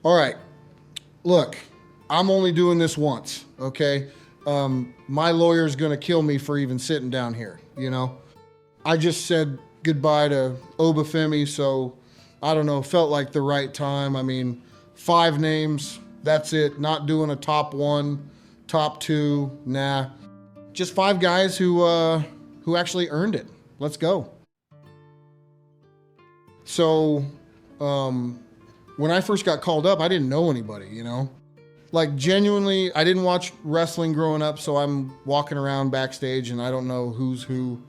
All right. Look, I'm only doing this once, okay? My lawyer's gonna kill me for even sitting down here, you know? I just said goodbye to Obafemi, so I don't know, felt like the right time. I mean, 5 names, that's it. Not doing a top one, top two, nah. Just 5 guys who actually earned it. Let's go. So, um, when I first got called up, I didn't know anybody, you know? Like, genuinely, I didn't watch wrestling growing up, so I'm walking around backstage and I don't know who's who.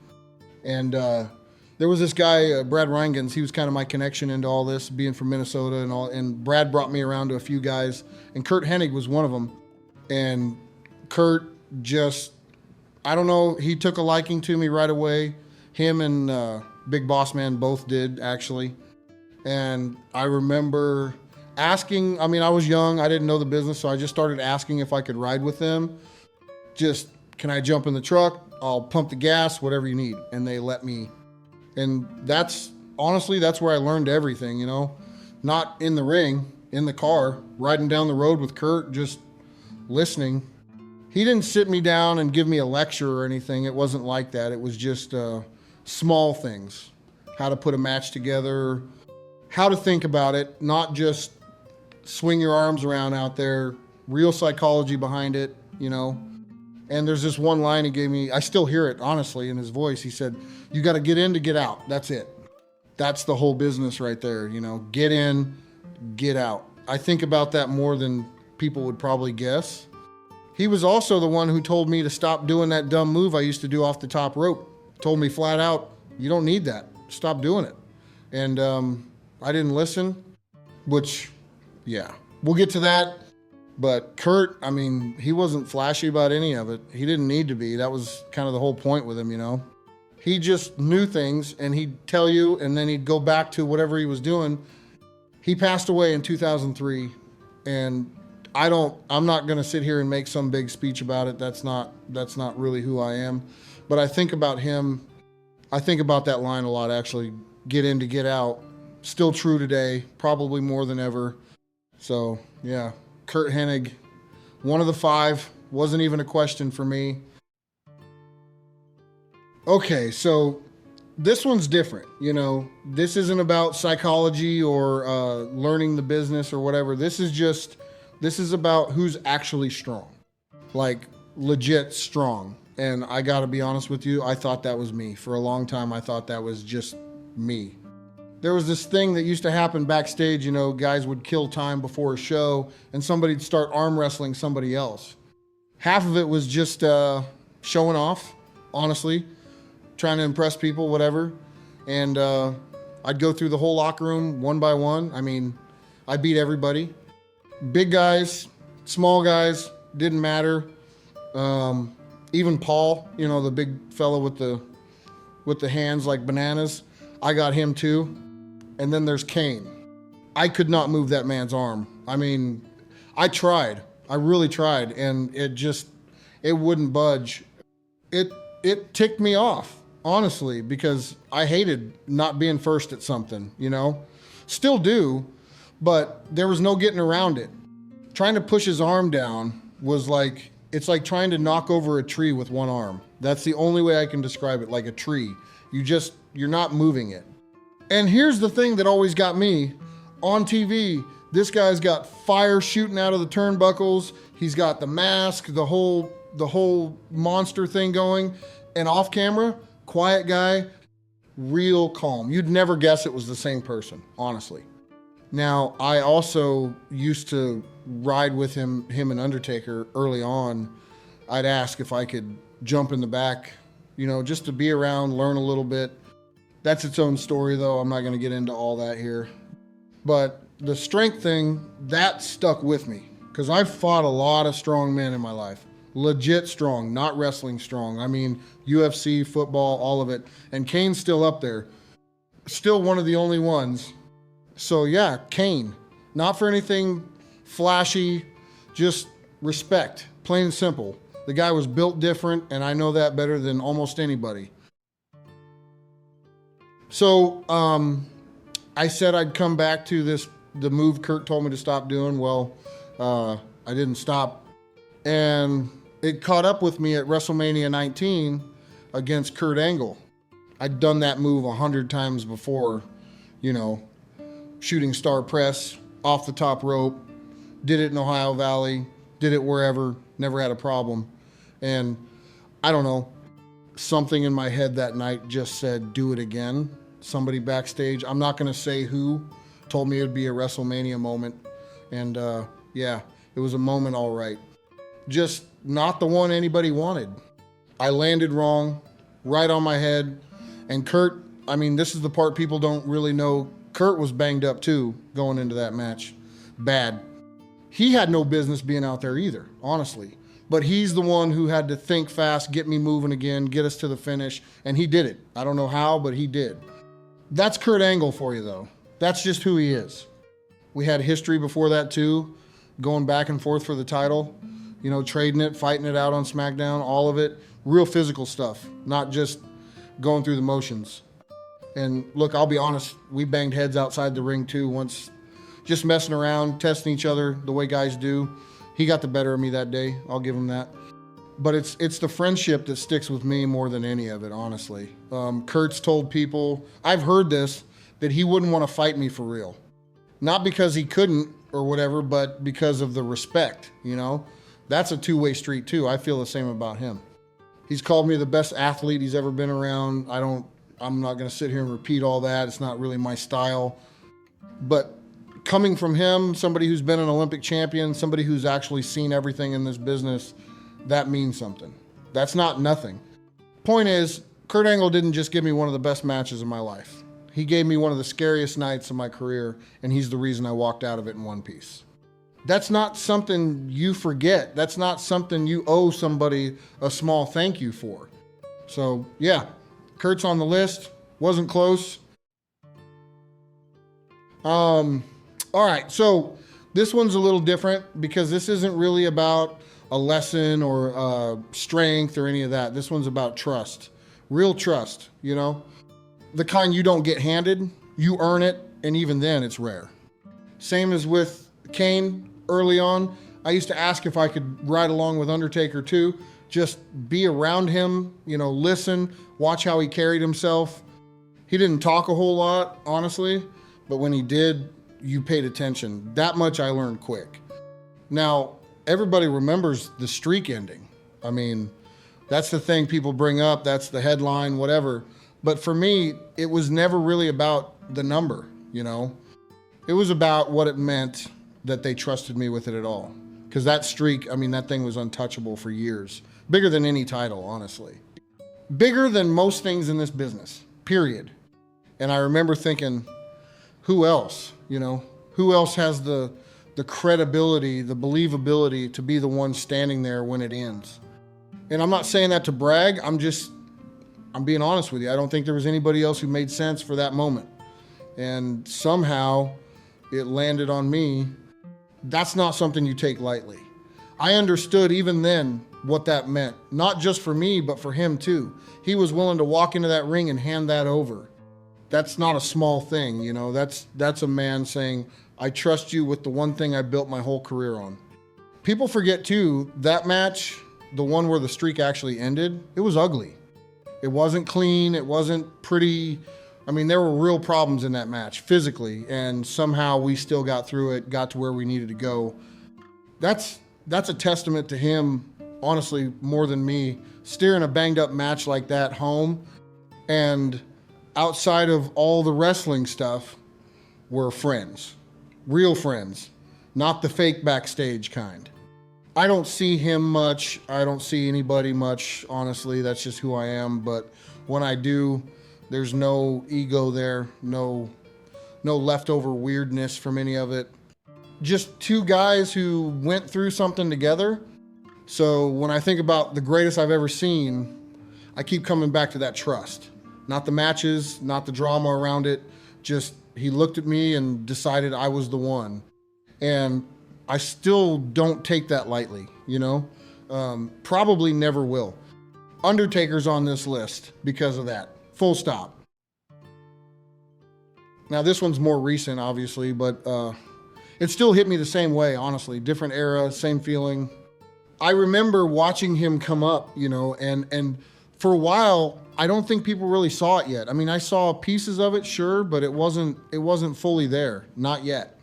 And there was this guy, Brad Reingans. He was kind of my connection into all this, being from Minnesota and all. And Brad brought me around to a few guys, and Kurt Hennig was one of them. And Kurt just, I don't know, he took a liking to me right away. Him and Big Boss Man both did, actually. And I remember asking, I mean, I was young, I didn't know the business, so I just started asking if I could ride with them. Just, can I jump in the truck? I'll pump the gas, whatever you need. And they let me. And that's, honestly, that's where I learned everything, you know? Not in the ring, in the car, riding down the road with Kurt, just listening. He didn't sit me down and give me a lecture or anything. It wasn't like that. It was just small things. How to put a match together, how to think about it, not just swing your arms around out there, real psychology behind it, you know? And there's this one line he gave me, I still hear it, honestly, in his voice. He said, you got to get in to get out. That's it. That's the whole business right there, you know? Get in, get out. I think about that more than people would probably guess. He was also the one who told me to stop doing that dumb move I used to do off the top rope. Told me flat out, you don't need that. Stop doing it. And I didn't listen, which, yeah, we'll get to that. But Kurt, I mean, he wasn't flashy about any of it. He didn't need to be. That was kind of the whole point with him, you know? He just knew things, and he'd tell you, and then he'd go back to whatever he was doing. He passed away in 2003, and I'm not going to sit here and make some big speech about it. That's not really who I am. But I think about him. I think about that line a lot, actually. Get in to get out. Still true today, probably more than ever. So, yeah, Kurt Hennig, one of the 5, wasn't even a question for me. Okay, so this one's different, you know. This isn't about psychology or learning the business or whatever. This is about who's actually strong, like legit strong. And I gotta be honest with you, I thought that was me. For a long time, I thought that was just me. There was this thing that used to happen backstage, you know, guys would kill time before a show and somebody'd start arm wrestling somebody else. Half of it was just showing off, honestly, trying to impress people, whatever. And I'd go through the whole locker room one by one. I mean, I beat everybody. Big guys, small guys, didn't matter. Even Paul, you know, the big fella with the hands like bananas, I got him too. And then there's Kane. I could not move that man's arm. I mean, I tried. I really tried, and it wouldn't budge. It ticked me off, honestly, because I hated not being first at something, you know? Still do, but there was no getting around it. Trying to push his arm down was like, it's like trying to knock over a tree with one arm. That's the only way I can describe it, like a tree. You're not moving it. And here's the thing that always got me. On TV, this guy's got fire shooting out of the turnbuckles. He's got the mask, the whole monster thing going. And off camera, quiet guy, real calm. You'd never guess it was the same person, honestly. Now, I also used to ride with him and Undertaker early on. I'd ask if I could jump in the back, you know, just to be around, learn a little bit. That's its own story, though. I'm not going to get into all that here. But the strength thing, that stuck with me, because I've fought a lot of strong men in my life. Legit strong, not wrestling strong. I mean, UFC, football, all of it. And Kane's still up there. Still one of the only ones. So yeah, Kane. Not for anything flashy, just respect. Plain and simple. The guy was built different, and I know that better than almost anybody. So I said I'd come back to this the move Kurt told me to stop doing, well, I didn't stop. And it caught up with me at WrestleMania 19 against Kurt Angle. I'd done that move 100 times before, you know, shooting star press, off the top rope, did it in Ohio Valley, did it wherever, never had a problem. And I don't know, something in my head that night just said, do it again. Somebody backstage, I'm not going to say who, told me it would be a WrestleMania moment. And yeah, it was a moment all right. Just not the one anybody wanted. I landed wrong, right on my head. And Kurt, I mean, this is the part people don't really know. Kurt was banged up too going into that match. Bad. He had no business being out there either, honestly. But he's the one who had to think fast, get me moving again, get us to the finish, and he did it. I don't know how, but he did. That's Kurt Angle for you, though. That's just who he is. We had history before that, too, going back and forth for the title, you know, trading it, fighting it out on SmackDown, all of it. Real physical stuff, not just going through the motions. And look, I'll be honest, we banged heads outside the ring, too, once, just messing around, testing each other the way guys do. He got the better of me that day. I'll give him that. But it's the friendship that sticks with me more than any of it, honestly. Kurt's told people, I've heard this, that he wouldn't want to fight me for real. Not because he couldn't or whatever, but because of the respect, you know? That's a two-way street, too. I feel the same about him. He's called me the best athlete he's ever been around. I'm not going to sit here and repeat all that. It's not really my style. But coming from him, somebody who's been an Olympic champion, somebody who's actually seen everything in this business, that means something. That's not nothing. Point is, Kurt Angle didn't just give me one of the best matches of my life. He gave me one of the scariest nights of my career, and he's the reason I walked out of it in one piece. That's not something you forget. That's not something you owe somebody a small thank you for. So, yeah, Kurt's on the list. Wasn't close. All right, so this one's a little different because this isn't really about a lesson or strength or any of that. This one's about trust. Real trust, you know? The kind you don't get handed, you earn it, and even then it's rare. Same as with Kane early on. I used to ask if I could ride along with Undertaker too. Just be around him, you know, listen, watch how he carried himself. He didn't talk a whole lot, honestly, but when he did, you paid attention. That much I learned quick. Now, everybody remembers the streak ending. I mean, that's the thing people bring up. That's the headline, whatever. But for me, it was never really about the number, you know? It was about what it meant that they trusted me with it at all. Because that streak, I mean, that thing was untouchable for years. Bigger than any title, honestly. Bigger than most things in this business, period. And I remember thinking, who else, you know? Who else has the credibility, the believability to be the one standing there when it ends? And I'm not saying that to brag. I'm being honest with you. I don't think there was anybody else who made sense for that moment. And somehow it landed on me. That's not something you take lightly. I understood even then what that meant, not just for me, but for him too. He was willing to walk into that ring and hand that over. That's not a small thing, you know. That's a man saying, I trust you with the one thing I built my whole career on. People forget too, that match, the one where the streak actually ended, it was ugly. It wasn't clean, it wasn't pretty. I mean, there were real problems in that match, physically, and somehow we still got through it, got to where we needed to go. That's a testament to him, honestly, more than me, steering a banged up match like that home. And outside of all the wrestling stuff, we're friends. Real friends, not the fake backstage kind. I don't see him much. I don't see anybody much, honestly. That's just who I am. But when I do, there's no ego there, no leftover weirdness from any of it. Just two guys who went through something together. So when I think about the greatest I've ever seen, I keep coming back to that trust. Not the matches, not the drama around it. Just he looked at me and decided I was the one. And I still don't take that lightly, you know? Probably never will. Undertaker's on this list because of that. Full stop. Now this one's more recent, obviously, but it still hit me the same way, honestly. Different era, same feeling. I remember watching him come up, and for a while, I don't think people really saw it yet. I mean, I saw pieces of it, sure, but it wasn't fully there, not yet.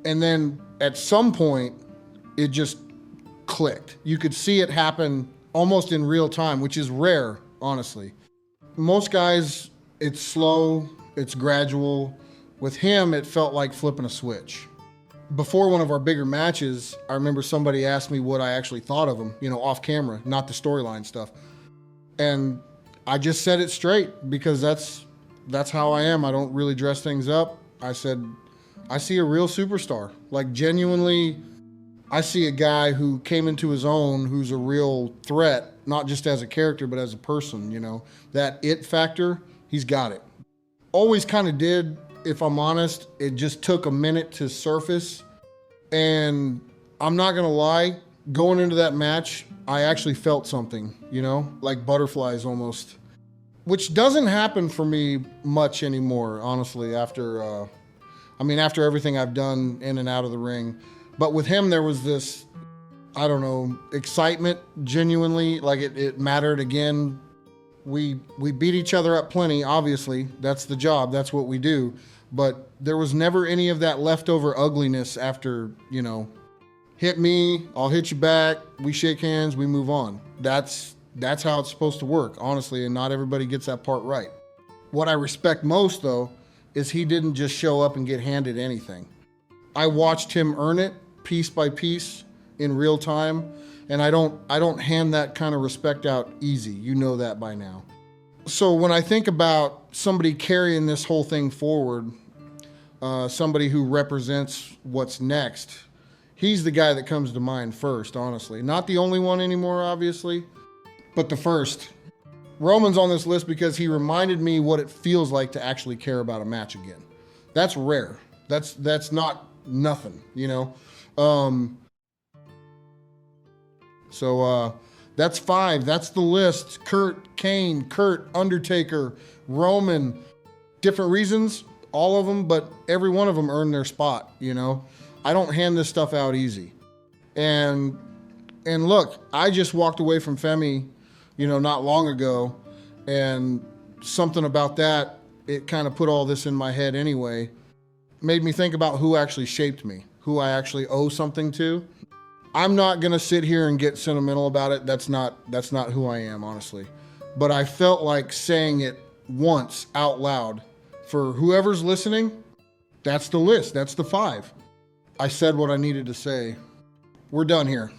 And then at some point, it just clicked. You could see it happen almost in real time, which is rare, honestly. Most guys, it's slow, it's gradual. With him, it felt like flipping a switch. Before one of our bigger matches, I remember somebody asked me what I actually thought of him, off camera, not the storyline stuff. And I just said it straight because that's how I am. I don't really dress things up. I said, I see a real superstar. Like, genuinely, I see a guy who came into his own, who's a real threat, not just as a character, but as a person, That it factor, he's got it. Always kind of did, if I'm honest. It just took a minute to surface. And I'm not going to lie, going into that match, I actually felt something, like butterflies almost, which doesn't happen for me much anymore, honestly, after everything I've done in and out of the ring. But with him, there was this, I don't know, excitement, genuinely, like it mattered again. We beat each other up plenty, obviously. That's the job. That's what we do. But there was never any of that leftover ugliness after, hit me, I'll hit you back, we shake hands, we move on. That's how it's supposed to work, honestly, and not everybody gets that part right. What I respect most, though, is he didn't just show up and get handed anything. I watched him earn it piece by piece in real time, and I don't hand that kind of respect out easy. You know that by now. So when I think about somebody carrying this whole thing forward, somebody who represents what's next, he's the guy that comes to mind first, honestly. Not the only one anymore, obviously, but the first. Roman's on this list because he reminded me what it feels like to actually care about a match again. That's rare. That's not nothing, So that's 5. That's the list. Kurt, Kane, Undertaker, Roman. Different reasons, all of them, but every one of them earned their spot, I don't hand this stuff out easy. And look, I just walked away from Femi, not long ago, and something about that, it kind of put all this in my head anyway. Made me think about who actually shaped me, who I actually owe something to. I'm not gonna sit here and get sentimental about it. That's not who I am, honestly. But I felt like saying it once out loud. For whoever's listening, that's the list. That's the 5. I said what I needed to say. We're done here.